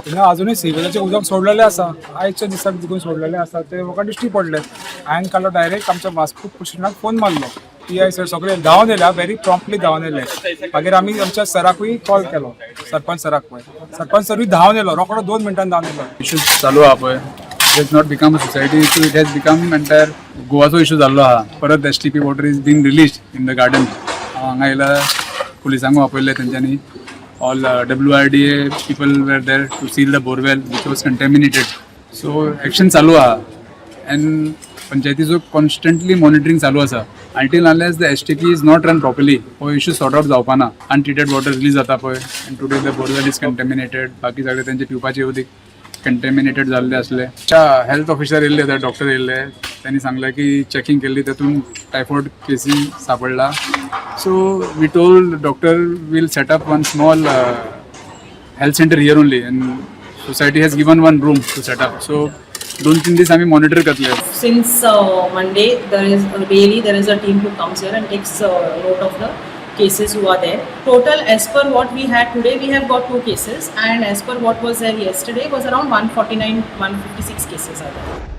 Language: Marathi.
हिंगा अजूनही सिवेजाचें उदक सोडलेलें आसा. आयच्या दिसाक देखून सोडलेलें आसा ते म्हाका दिश्टी पडले. हांवें काल डायरेक्ट आमच्या वास्को स्टेशनाक फोन मारलो. PI सर सगळे धांवन येयल्या, व्हेरी प्रॉम्प्टली धांवन येयले. मागीर आमी आमच्या सराकूय कॉल केलो, सरपंच सराक पळय. सरपंच सरूय धांवन येयलो, रोखडो 2 मिनटान धांवन येयलो. इश्यूज चालू आहा पळय, it has not become a society issue, it has become entire गोवाचो इशू जाल्लो आहा. परत STP water is been release in the garden. हांगा येयला पुलिसांक वापरले तेंच्यांनी. All WRD people were there to seal the borewell which was contaminated. So action चालू आहा and पंचायतीचो कॉन्स्टंटली मॉनिटरिंग चालू आसा. Until unless the STP is not run properly, हो इशू सॉर्ट आउट जावपाना. अनट्रिटेड वॉटर रिलीज जाता पळय and today the borewell is contaminated. बाकी सगळे तेंचे पिवपाचे उदीक कंटेमिनेटेड जाल्ले असले. हेल्थ ऑफिसर येयल्ले, तर डॉक्टर येयल्ले, त्यांनी सांगलं की चेकिंग केली तेतून टायफॉइड केसी सापडला. So we told doctor will set up one small health centre here only and society has given one room to set up. So 2-3 दीस आम्ही मॉनिटर करतले. Since Monday, there is a team who comes here and takes note of the cases who are there. Total, as per what we had today, we have got 2 cases, and as per what was there yesterday was around 149, 156 cases are there.